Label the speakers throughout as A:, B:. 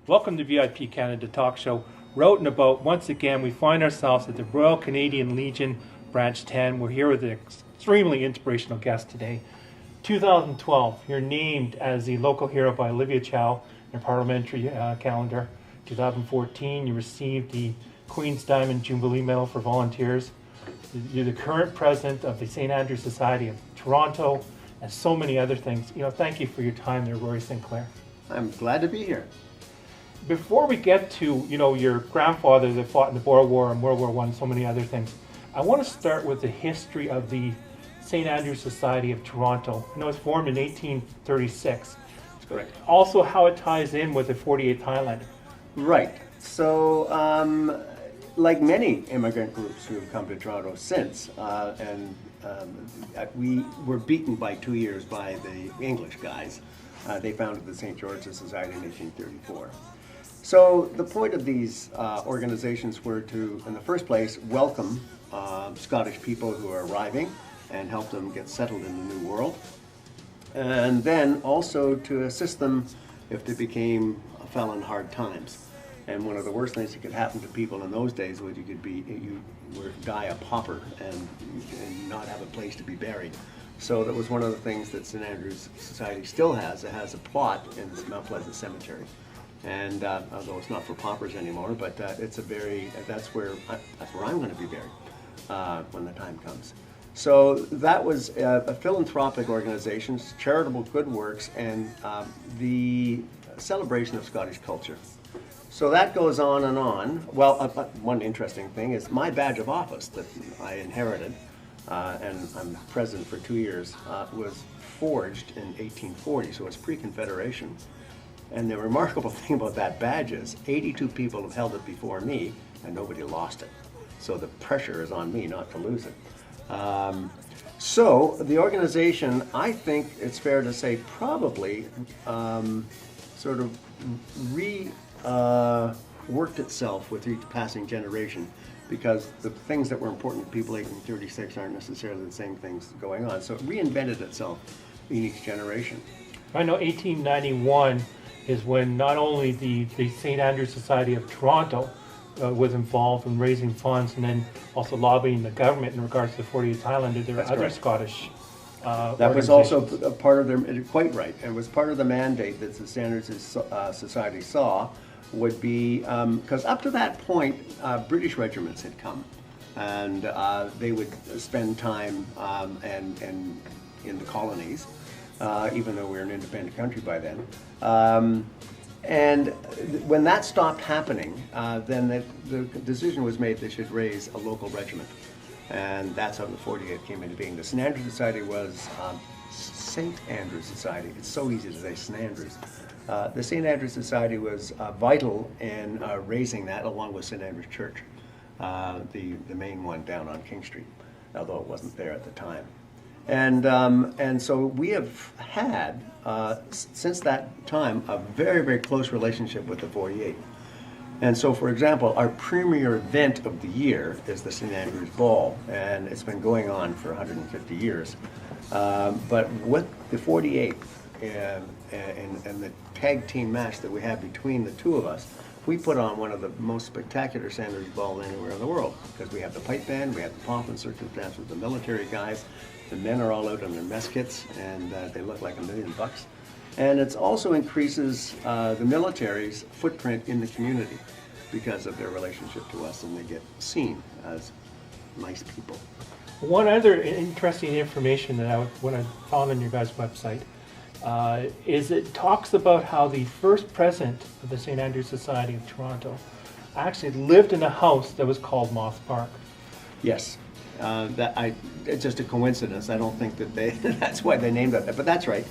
A: Welcome to VIP Canada Talk Show. Wrote and about, once again, we find ourselves at the Royal Canadian Legion, Branch 10. We're here with an extremely inspirational guest today. 2012, you're named as the local hero by Olivia Chow in your parliamentary calendar. 2014, you received the Queen's Diamond Jubilee Medal for Volunteers. You're the current president of the St. Andrews Society of Toronto, and so many other things. Thank you for your time there, Rory Sinclair.
B: I'm glad to be here.
A: Before we get to, your grandfather that fought in the Boer War and World War I, so many other things, I want to start with the history of the St. Andrews Society of Toronto. I know it was formed in 1836.
B: That's correct.
A: Also how it ties in with the 48th Highlander.
B: Right. So, like many immigrant groups who have come to Toronto since, we were beaten by 2 years by the English guys. They founded the St. George's Society in 1834. So the point of these organizations were to, in the first place, welcome Scottish people who are arriving and help them get settled in the new world. And then also to assist them if they fell in hard times. And one of the worst things that could happen to people in those days was you would die a pauper and not have a place to be buried. So that was one of the things that St. Andrews Society still has. It has a plot in Mount Pleasant Cemetery. And although it's not for paupers anymore, but that's where I'm going to be buried when the time comes. So that was a philanthropic organization, charitable good works, and the celebration of Scottish culture. So that goes on and on. Well, one interesting thing is my badge of office that I inherited, and I'm president for 2 years, was forged in 1840, so it's pre-Confederation. And the remarkable thing about that badge is 82 people have held it before me, and nobody lost it. So the pressure is on me not to lose it. So the organization, I think it's fair to say, probably sort of worked itself with each passing generation, because the things that were important to people in 1836 aren't necessarily the same things going on. So it reinvented itself in each generation.
A: I know 1891 is when not only the St. Andrews Society of Toronto was involved in raising funds and then also lobbying the government in regards to the 48th Highlander. There were other
B: correct.
A: Scottish
B: That was also a part of their, quite right, and was part of the mandate that the St. Andrews Society saw would be, because up to that point, British regiments had come, and they would spend time and in the colonies, even though we were an independent country by then. And when that stopped happening, then the decision was made they should raise a local regiment. And that's how the 48th came into being. The St. Andrews Society was St. Andrews Society. It's so easy to say St. Andrews. The St. Andrews Society was vital in raising that, along with St. Andrews Church, the main one down on King Street, although it wasn't there at the time. And so we have had, since that time, a very, very close relationship with the 48th. And so, for example, our premier event of the year is the St. Andrews Ball, and it's been going on for 150 years. But with the 48th and the tag team match that we have between the two of us, we put on one of the most spectacular St. Andrews Balls anywhere in the world, because we have the pipe band, we have the pomp and circumstance with the military guys. The men are all out in their mess kits, and they look like $1 million. And it also increases the military's footprint in the community because of their relationship to us, and they get seen as nice people.
A: One other interesting information that when I found on your guys' website is it talks about how the first president of the St. Andrews Society of Toronto actually lived in a house that was called Moss Park.
B: Yes. It's just a coincidence. I don't think that that's why they named it that, but that's right.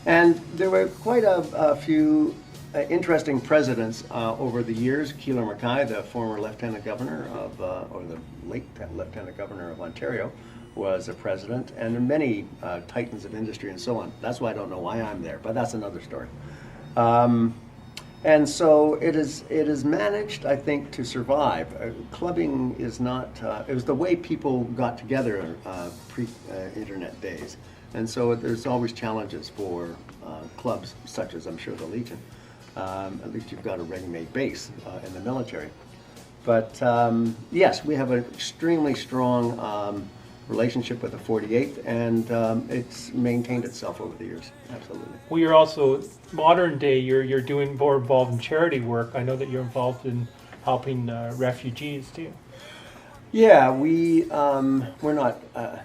B: And there were quite a few interesting presidents over the years. Keeler Mackay, the former lieutenant governor or the late lieutenant governor of Ontario, was a president, and many titans of industry and so on. That's why I don't know why I'm there, but that's another story. And so it is managed, I think, to survive. Clubbing is not, it was the way people got together pre-internet days. And so there's always challenges for clubs such as, I'm sure, the Legion. At least you've got a ready-made base in the military. But yes, we have an extremely strong relationship with the 48th, and it's maintained itself over the years. Absolutely.
A: Well, you're also modern day. You're doing more involved in charity work. I know that you're involved in helping refugees too.
B: Yeah, we're not a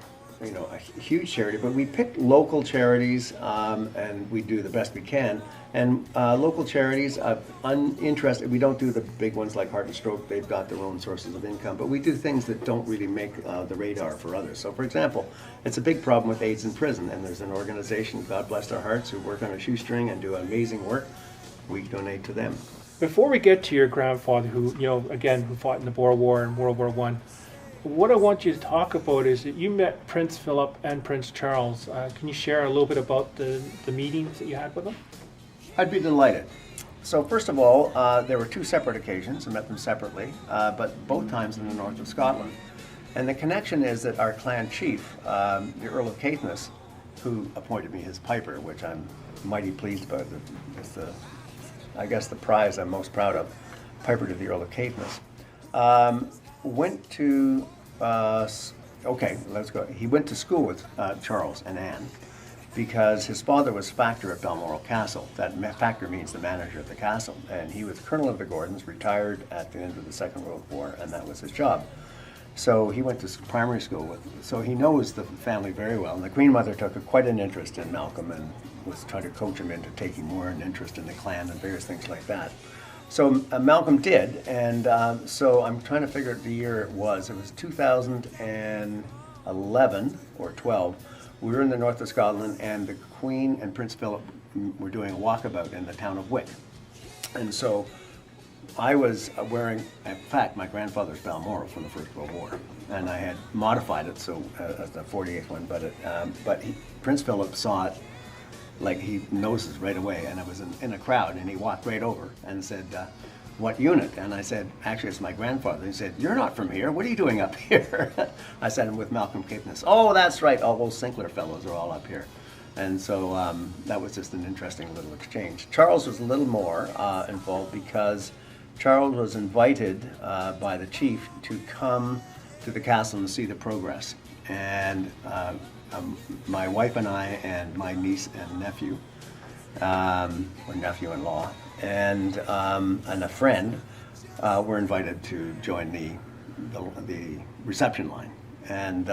B: huge charity, but we pick local charities, and we do the best we can. And local charities, uninterested. We don't do the big ones like Heart and Stroke. They've got their own sources of income. But we do things that don't really make the radar for others. So, for example, it's a big problem with AIDS in prison. And there's an organization, God bless their hearts, who work on a shoestring and do amazing work. We donate to them.
A: Before we get to your grandfather, who who fought in the Boer War and World War I, what I want you to talk about is that you met Prince Phillip and Prince Charles. Can you share a little bit about the meetings that you had with them?
B: I'd be delighted. So first of all, there were two separate occasions. I met them separately, but both times in the north of Scotland. And the connection is that our clan chief, the Earl of Caithness, who appointed me his piper, which I'm mighty pleased about. It's I guess the prize I'm most proud of, piper to the Earl of Caithness, went to, okay, let's go. He went to school with Charles and Anne, because his father was factor at Balmoral Castle. That factor means the manager of the castle. And he was colonel of the Gordons, retired at the end of the Second World War, and that was his job. So he went to primary school so he knows the family very well. And the Queen Mother took quite an interest in Malcolm and was trying to coach him into taking more an interest in the clan and various things like that. So Malcolm did, and so I'm trying to figure out the year it was. It was 2011 or 12. We were in the north of Scotland, and the Queen and Prince Phillip were doing a walkabout in the town of Wick. And so I was wearing, in fact, my grandfather's Balmoral from the First World War, and I had modified it so as the 48th one, but Prince Phillip saw it, like he noticed right away, and I was in a crowd, and he walked right over and said, "What unit?" And I said, "Actually, it's my grandfather." He said, "You're not from here. What are you doing up here?" I said, "I'm with Malcolm Caithness." "Oh, that's right. All those Sinclair fellows are all up here." And so that was just an interesting little exchange. Charles was a little more involved because Charles was invited by the chief to come to the castle and see the progress. And my wife and I and my niece and nephew, or nephew-in-law, and a friend were invited to join the reception line, and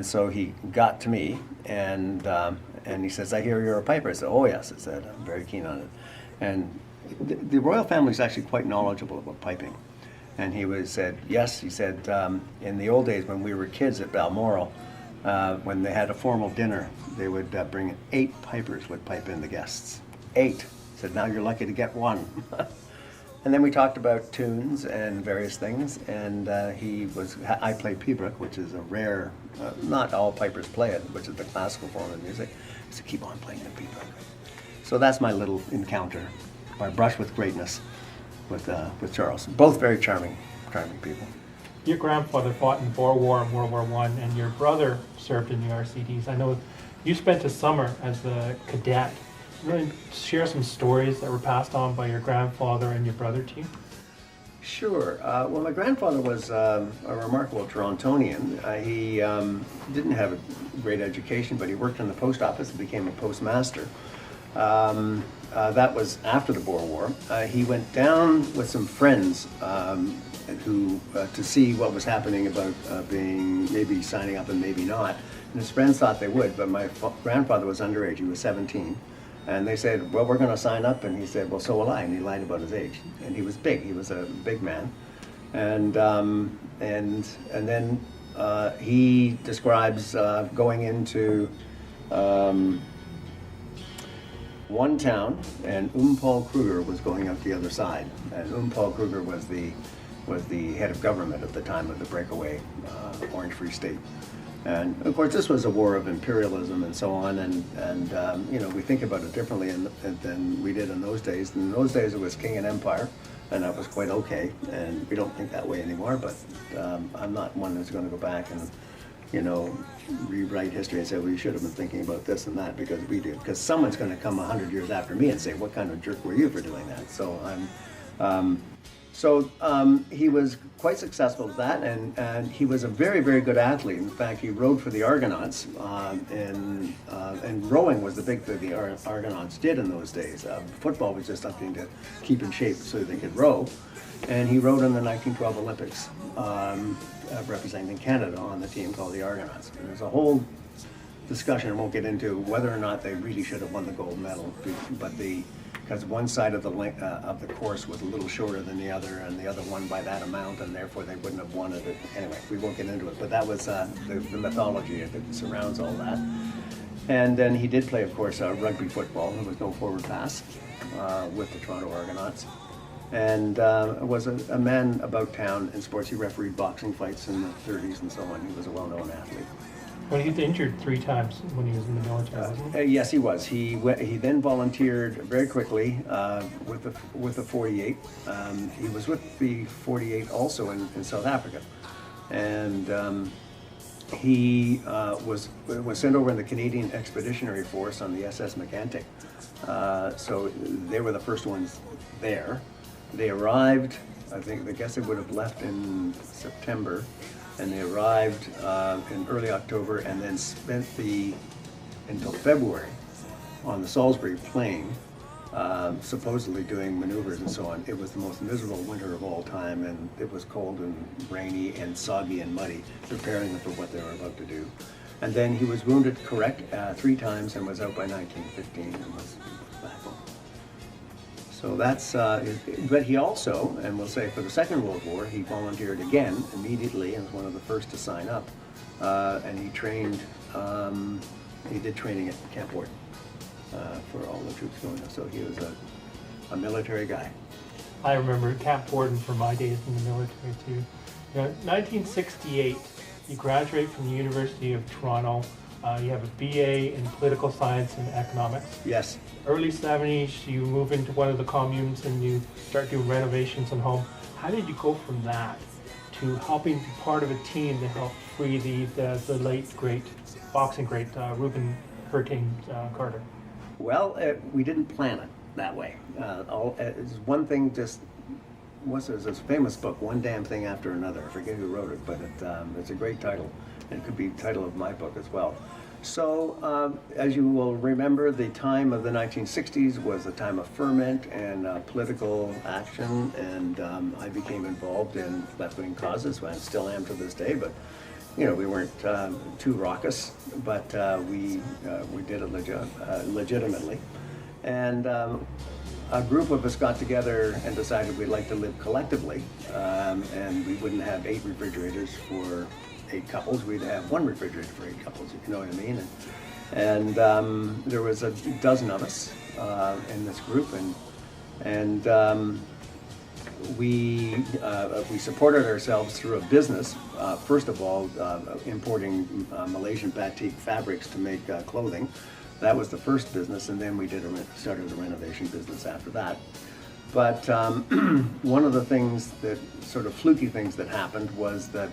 B: so he got to me and he says, "I hear you're a piper." I said, "Oh yes," I said, "I'm very keen on it." And the royal family is actually quite knowledgeable about piping, and said yes. He said, in the old days when we were kids at Balmoral, when they had a formal dinner, they would bring 8 pipers would pipe in the guests. 8. Said, "Now you're lucky to get 1." And then we talked about tunes and various things, and I play pibroch, which is a rare, not all pipers play it, which is the classical form of music. I said, "Keep on playing the pibroch." So that's my little encounter, my brush with greatness with Charles. Both very charming people.
A: Your grandfather fought in the Boer War and World War I, and your brother served in the RCDs. I know you spent a summer as a cadet. Really share some stories that were passed on by your grandfather and your brother to you?
B: Sure. Well, my grandfather was a remarkable Torontonian. He didn't have a great education, but he worked in the post office and became a postmaster. That was after the Boer War. He went down with some friends to see what was happening about being maybe signing up and maybe not. And his friends thought they would, but my grandfather was underage. He was 17. And they said, "Well, we're going to sign up." And he said, "Well, so will I." And he lied about his age. And he was big. He was a big man. And then he describes going into one town, and Paul Kruger was going out the other side. And Paul Kruger was the head of government at the time of the breakaway Orange Free State. And of course, this was a war of imperialism and so on, and we think about it differently than we did in those days. In those days, it was king and empire, and that was quite okay. And we don't think that way anymore. But I'm not one who's going to go back and rewrite history and say, well, you should have been thinking about this and that, because we do. Because someone's going to come 100 years after me and say, what kind of jerk were you for doing that? He was quite successful at that, and he was a very, very good athlete. In fact, he rowed for the Argonauts, and rowing was the big thing the Argonauts did in those days. Football was just something to keep in shape so they could row. And he rowed in the 1912 Olympics, representing Canada on the team called the Argonauts. And there's a whole discussion I won't get into whether or not they really should have won the gold medal, but because one side of the course was a little shorter than the other, and the other won by that amount, and therefore they wouldn't have won it. Anyway, we won't get into it, but that was the mythology that surrounds all that. And then he did play, of course, rugby football. There was no forward pass with the Toronto Argonauts. And was a man about town in sports. He refereed boxing fights in the 30s and so on. He was a well-known athlete.
A: Well, he was injured 3 times when he was in the military, wasn't he?
B: Yes, he was. He then volunteered very quickly with the 48. He was with the 48 also in South Africa, and he was sent over in the Canadian Expeditionary Force on the SS Megantic. So they were the first ones there. They arrived, I guess they would have left in September, and they arrived in early October, and then spent until February on the Salisbury Plain, supposedly doing maneuvers and so on. It was the most miserable winter of all time, and it was cold and rainy and soggy and muddy, preparing them for what they were about to do. And then he was wounded 3 times and was out by 1915 and was back home. So that's, but he also, and we'll say for the Second World War, he volunteered again immediately and was one of the first to sign up. And he trained, he did training at Camp Ward for all the troops going there. So he was a military guy.
A: I remember Camp Warden from my days in the military too. You know, 1968, you graduate from the University of Toronto. You have a BA in political science and economics.
B: Yes.
A: Early 70s, you move into one of the communes and you start doing renovations on home. How did you go from that to helping be part of a team to help free the late great boxing great Reuben Hurting Carter?
B: Well, we didn't plan it that way. It's one thing. There's this famous book, One Damn Thing After Another. I forget who wrote it, but it's a great title. And it could be the title of my book as well. So, as you will remember, the time of the 1960s was a time of ferment and political action, and I became involved in left-wing causes, I still am to this day, but you know, we weren't too raucous, but we did it legitimately. And a group of us got together and decided we'd like to live collectively, and we wouldn't have 8 refrigerators for 8 couples. We'd have 1 refrigerator for 8 couples, if you know what I mean. And there was a dozen of us in this group, and we supported ourselves through a business. First of all, importing Malaysian batik fabrics to make clothing. That was the first business, and then we started a renovation business after that. But one of the things that, sort of fluky things that happened was that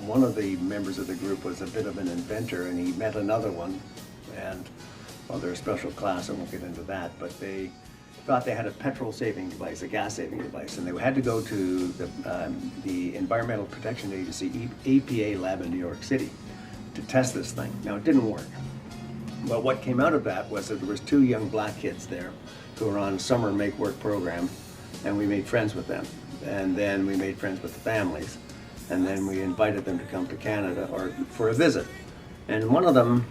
B: one of the members of the group was a bit of an inventor, and he met another one, and well, they're a special class, I won't get into that, but they thought they had a petrol-saving device, a gas-saving device, and they had to go to the Environmental Protection Agency, EPA lab in New York City to test this thing. Now, it didn't work. Well, what came out of that was that there was 2 young black kids there who were on a summer make-work program, and we made friends with them. And then we made friends with the families, and then we invited them to come to Canada or for a visit. And one of them,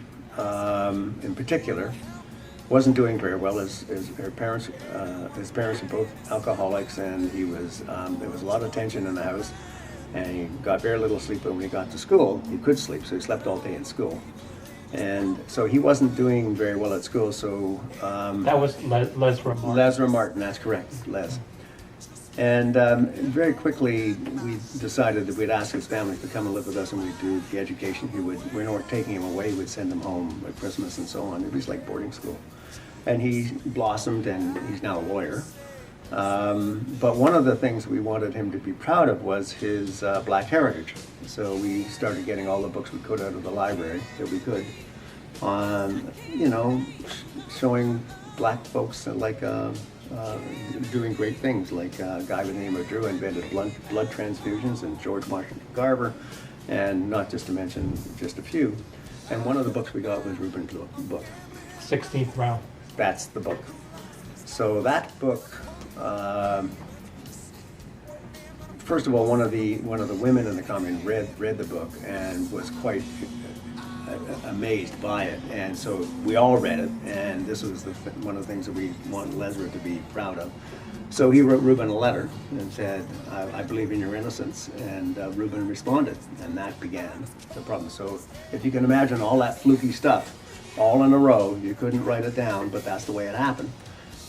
B: in particular, wasn't doing very well. His parents were both alcoholics, and there was a lot of tension in the house, and he got very little sleep. But when he got to school, he could sleep, so he slept all day in school. And so he wasn't doing very well at school, so...
A: that was Lesra Martin.
B: Lesra Martin, that's correct, Les. And very quickly, we decided that we'd ask his family to come and live with us, and we'd do the education. We weren't taking him away, we'd send him home at Christmas and so on. It was like boarding school. And he blossomed, and he's now a lawyer. But one of the things we wanted him to be proud of was his black heritage. So we started getting all the books we could out of the library that we could on, showing black folks like doing great things, like a guy by the name of Drew invented blood transfusions, and George Washington Carver, and not just to mention just a few. And one of the books we got was Reuben's book.
A: 16th round.
B: That's the book. So that book, first of all, one of the women in the commune read the book and was quite amazed by it, and so we all read it, and this was one of the things that we want Lesra to be proud of. So he wrote Reuben a letter and said, I believe in your innocence, and Reuben responded, and that began the problem. So if you can imagine all that fluky stuff all in a row, you couldn't write it down, but that's the way it happened.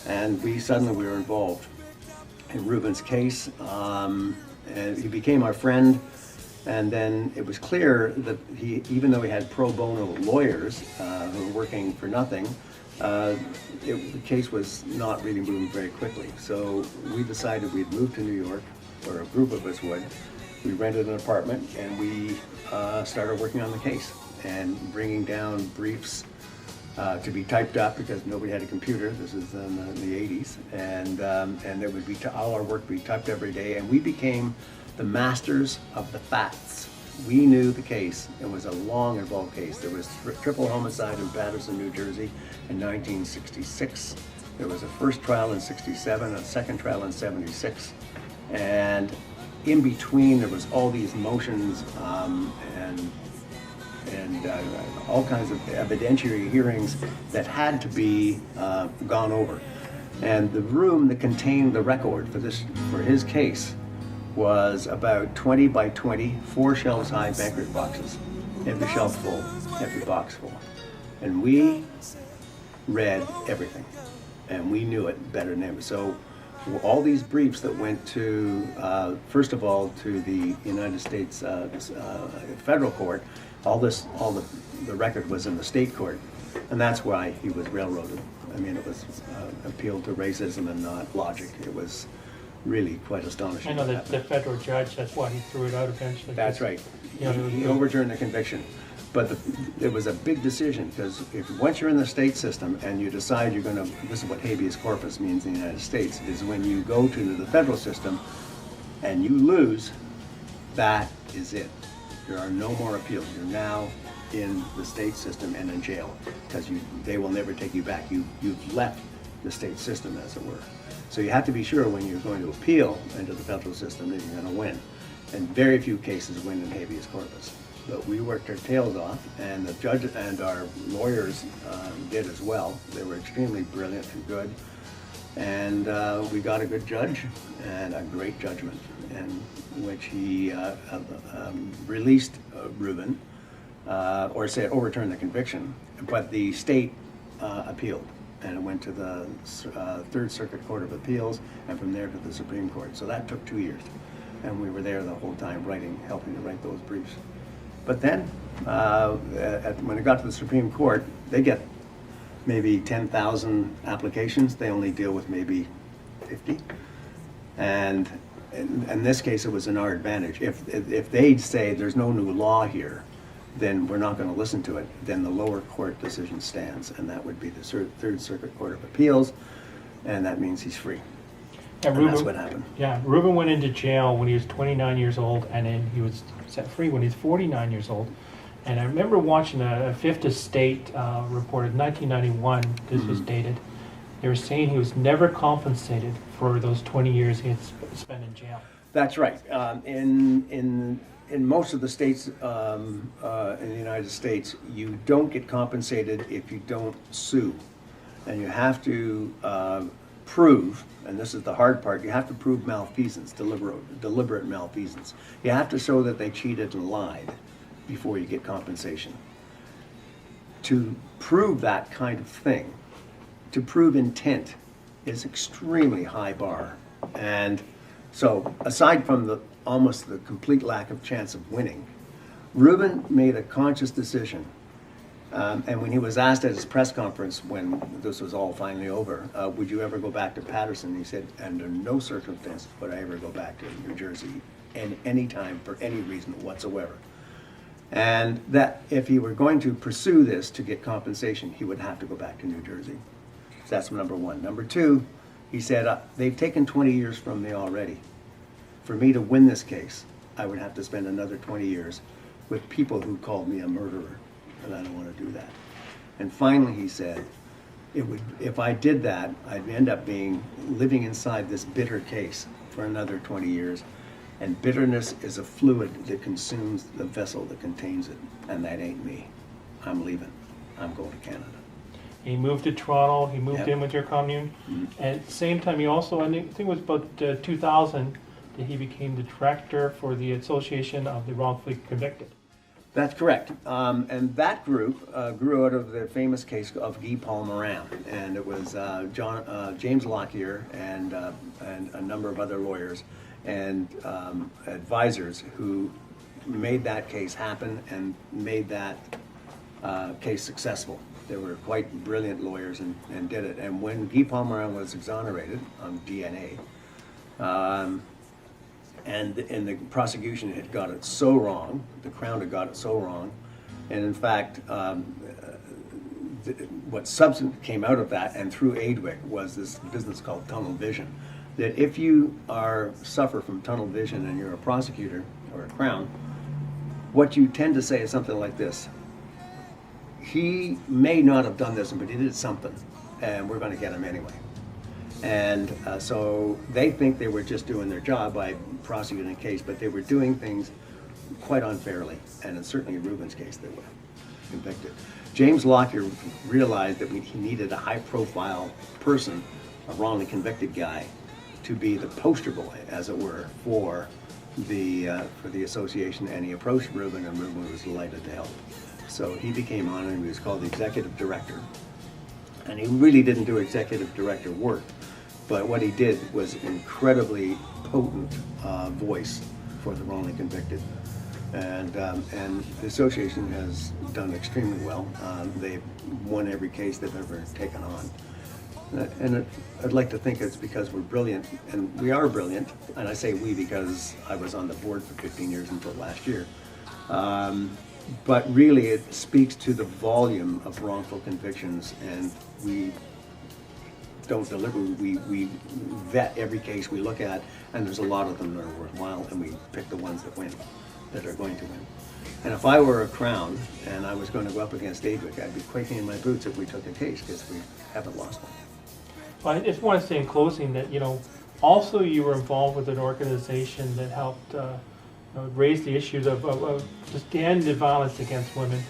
B: And we were involved in Reuben's case, and he became our friend. And then it was clear that even though he had pro bono lawyers who were working for nothing, the case was not really moving very quickly. So we decided we'd move to New York, or a group of us would. We rented an apartment, and we started working on the case and bringing down briefs to be typed up, because nobody had a computer. This is in the 80s, and there would be all our work be typed every day, and we became the masters of the facts. We knew the case. It was a long, involved case. There was triple homicide in Paterson, New Jersey in 1966. There was a first trial in 67, a second trial in 76. And in between, there was all these motions and all kinds of evidentiary hearings that had to be gone over. And the room that contained the record for his case was about 20 by 20, 4 shelves high banquet boxes. Every shelf full, every box full. And we read everything, and we knew it better than ever. So all these briefs that went to, first of all, to the United States federal court, all the record was in the state court, and that's why he was railroaded. I mean, it was appealed to racism and not logic. It was really quite astonishing.
A: I know that the federal judge, that's why he threw it out eventually.
B: That's right. He overturned the conviction. But it was a big decision, because once you're in the state system and you decide you're going to, this is what habeas corpus means in the United States, is when you go to the federal system and you lose, that is it. There are no more appeals. You're now in the state system and in jail, because they will never take you back. You've left the state system, as it were. So you have to be sure when you're going to appeal into the federal system that you're going to win. And very few cases win in habeas corpus. But we worked our tails off, and the judge and our lawyers did as well. They were extremely brilliant and good. And we got a good judge and a great judgment, in which he released Reuben, or said overturned the conviction, but the state appealed. And it went to the Third Circuit Court of Appeals, and from there to the Supreme Court. So that took 2 years, and we were there the whole time helping to write those briefs. But then, when it got to the Supreme Court, they get maybe 10,000 applications. They only deal with maybe 50. And in this case, it was in our advantage. If they say there's no new law here, then we're not going to listen to it. Then the lower court decision stands, and that would be the Third Circuit Court of Appeals, and that means he's free. And that's what happened. Yeah,
A: Reuben went into jail when he was 29 years old, and then he was set free when he was 49 years old. And I remember watching a Fifth Estate report in 1991, this was dated. They were saying he was never compensated for those 20 years he had spent in jail.
B: That's right. In most of the states in the United States, you don't get compensated if you don't sue. And you have to prove, and this is the hard part, you have to prove malfeasance, deliberate malfeasance. You have to show that they cheated and lied before you get compensation. To prove that kind of thing, to prove intent, is extremely high bar. And so, aside from almost the complete lack of chance of winning, Reuben made a conscious decision And when he was asked at his press conference when this was all finally over, would you ever go back to Patterson? He said, under no circumstance would I ever go back to New Jersey any time for any reason whatsoever. And that if he were going to pursue this to get compensation, he would have to go back to New Jersey. So that's number one. Number two, he said, they've taken 20 years from me already. For me to win this case, I would have to spend another 20 years with people who called me a murderer, and I don't want to do that. And finally, he said, if I did that, I'd end up living inside this bitter case for another 20 years. And bitterness is a fluid that consumes the vessel that contains it, and that ain't me. I'm leaving. I'm going to Canada.
A: He moved to Toronto. He moved in with your commune.
B: Mm-hmm.
A: And at the same time, he also, I think it was about 2000, that he became the director for the Association of the Wrongfully Convicted.
B: That's correct. And that group grew out of the famous case of Guy Paul Morin. And it was James Lockyer and a number of other lawyers and advisors who made that case happen and made that case successful. They were quite brilliant lawyers and did it. And when Guy Paul Morin was exonerated on DNA, and the prosecution had got it so wrong, the Crown had got it so wrong, and in fact, what substance came out of that and through AIDWIC was this business called tunnel vision. That if you suffer from tunnel vision and you're a prosecutor or a Crown, what you tend to say is something like this: he may not have done this, but he did something, and we're going to get him anyway. And so they think they were just doing their job by prosecuting a case, but they were doing things quite unfairly, and in certainly in Reuben's case they were convicted. James Lockyer realized that he needed a high-profile person, a wrongly convicted guy, to be the poster boy, as it were, for the association, and he approached Reuben, and Reuben was delighted to help. So he became on, and he was called the executive director. And he really didn't do executive director work, but what he did was incredibly potent voice for the wrongly convicted. And the association has done extremely well. They've won every case they've ever taken on. And I'd like to think it's because we're brilliant, and we are brilliant, and I say we because I was on the board for 15 years until last year. But really it speaks to the volume of wrongful convictions, and we don't deliberately, we vet every case we look at, and there's a lot of them that are worthwhile, and we pick the ones that win, that are going to win. And if I were a Crown and I was going to go up against AIDWIC, I'd be quaking in my boots if we took a case, because we haven't lost one.
A: Well, I just want to say in closing that, also you were involved with an organization that helped raise the issues of just to end the violence against women.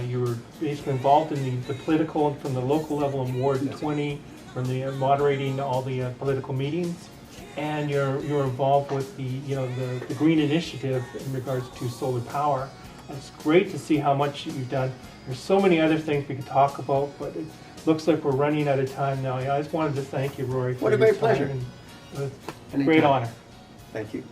A: You were basically involved in the political and from the local level in Ward 20, from the moderating all the political meetings, and you're involved with the Green Initiative in regards to solar power. It's great to see how much you've done. There's so many other things we could talk about, but it looks like we're running out of time now. I just wanted to thank you, Rory.
B: What a great pleasure.
A: It was a great honor.
B: Thank you.